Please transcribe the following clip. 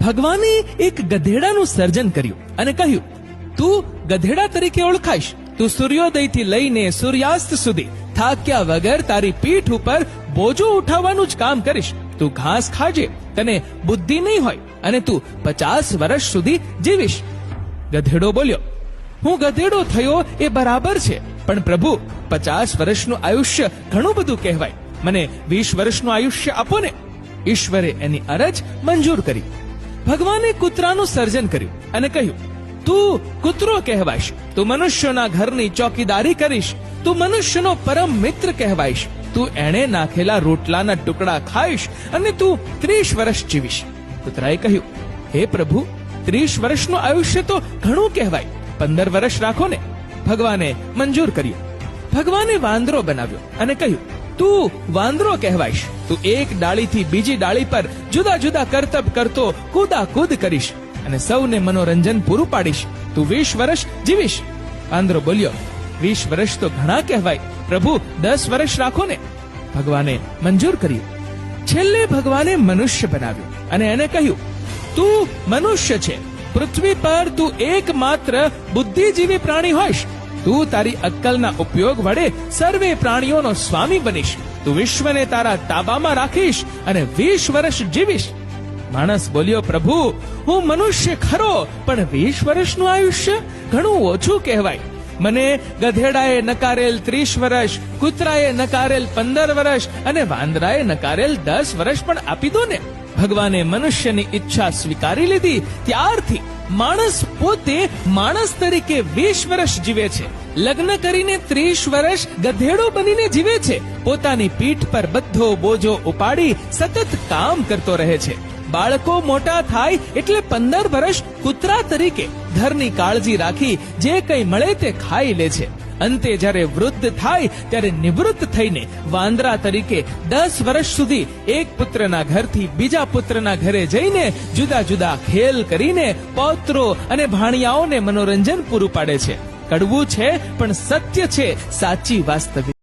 ભગવાને એક ગધેડાનું સર્જન કર્યું અને કહ્યું, તું ગધેડા તરીકે ઓળખાઈશ. તું સૂર્યોદયથી લઈને સૂર્યાસ્ત સુધી થાક્યા વગર તારી પીઠ ઉપર બોજો ઉઠાવવાનું જ કામ કરીશ. તું ઘાસ ખાજે, તને બુદ્ધિ નહીં હોય અને તું 50 વર્ષ સુધી જીવીશ. ગધેડો બોલ્યો, હું ગધેડો થયો એ બરાબર છે, પણ પ્રભુ 50 વર્ષનું આયુષ્ય ઘણું બધું કહેવાય. મને 20 વર્ષનું આયુષ્ય આપો ને. ઈશ્વરે એની અરજ મંજૂર કરી. ભગવાને કૂતરાનું સર્જન કર્યું અને કહ્યું, તું કૂતરો કહેવાઈશ. તું મનુષ્યોના ઘરની ચોકીદારી કરીશ. તું મનુષ્યનો પરમ મિત્ર કહેવાઈશ. તું એણે નાખેલા રોટલાના ટુકડા ખાઈશ અને તું 30 વર્ષ જીવીશ. કૂતરાએ કહ્યું, હે પ્રભુ, 30 વર્ષનું આયુષ્ય તો ઘણું કહેવાય. 15 વર્ષ રાખો ને. ભગવાને મંજૂર કર્યું. ભગવાને વાંદરો બનાવ્યો અને કહ્યું, તું વાંદરો કહેવાઈશ. તું એક ડાળીથી બીજી ડાળી પર જુદા જુદા કરતબ કરતો કૂદાકૂદ કરીશ અને સૌને મનોરંજન પૂરું પાડીશ. તું 20 વર્ષ જીવીશ. વાંદરો બોલ્યો, 20 વર્ષ તો ઘણા કહેવાય. પ્રભુ, 10 વર્ષ રાખો ને. ભગવાને મંજૂર કર્યું. છેલ્લે ભગવાને મનુષ્ય બનાવ્યો અને એને કહ્યું, તું મનુષ્ય છે. પૃથ્વી પર તું એકમાત્ર બુદ્ધિજીવી પ્રાણી હોઈશ. તું તારી અક્કલના ઉપયોગ વડે સર્વે પ્રાણીઓનો સ્વામી બનીશ. તું વિશ્વને તારા તાબામાં રાખીશ અને 20 વર્ષ જીવીશ. માણસ બોલ્યો, પ્રભુ, હું મનુષ્ય ખરો, પણ 20 વર્ષનું આયુષ્ય ઘણું ઓછું કહેવાય. મને ગધેડાએ નકારેલ 30 વર્ષ, કૂતરાએ નકારેલ 15 વર્ષ અને વાંદરાએ નકારેલ 10 વર્ષ પણ આપી દો ને. ભગવાને મનુષ્યની ઈચ્છા સ્વીકારી લીધી. ત્યારથી માણસ પોતે માણસ તરીકે 20 વર્ષ જીવે છે. લગ્ન કરીને 30 વર્ષ ગધેડો બનીને જીવે છે. પોતાની પીઠ પર બધો બોજો ઉપાડી સતત કામ કરતો રહે છે. બાળકો મોટા થાય એટલે 15 વર્ષ કૂતરા તરીકે ઘરની કાળજી રાખી જે કંઈ મળે તે ખાઈ લે છે. અંતે જ્યારે વૃદ્ધ થાય ત્યારે નિવૃત્ત થઈને વાંદરા તરીકે 10 વર્ષ સુધી એક પુત્રના ઘરથી બીજા પુત્રના ઘરે જઈને જુદા જુદા ખેલ કરીને પૌત્રો અને ભાણિયાઓને મનોરંજન પૂરું પાડે છે. કડવું છે પણ સત્ય છે, સાચી વાસ્તવિક.